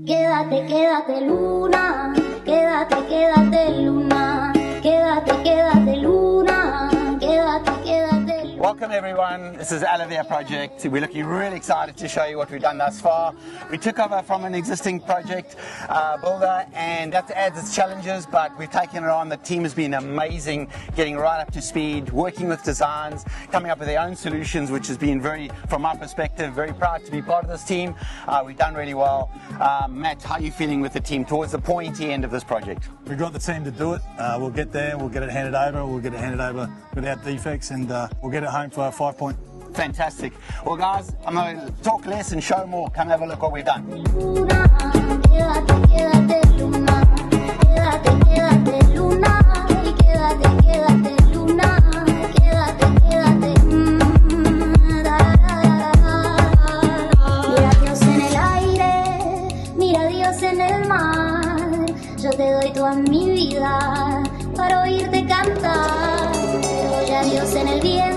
Quédate, quédate luna, quédate, quédate luna, quédate, quédate luna, quédate, quédate luna. Welcome everyone, this is Elevaire project. We're looking really excited to show you what we've done thus far. We took over from an existing project builder, and that adds its challenges, but we've taken it on. The team has been amazing, getting right up to speed, working with designs, coming up with their own solutions, which has been very, from my perspective, very proud to be part of this team. We've done really well. Matt, how are you feeling with the team towards the pointy end of this project? We've got the team to do it. We'll get there, we'll get it handed over, without defects, and we'll get it home for 5 point. Fantastic. Well guys, I'm going to talk less and show more. Come have a look what we've done. Luna, quédate, quédate luna, quédate, quédate luna, y quédate, quédate luna, quédate, quédate. Da, da, da. Mira a Dios en el aire, mira a Dios en el mar. Yo te doy toda mi vida para oírte cantar. Oye a Dios en el viento.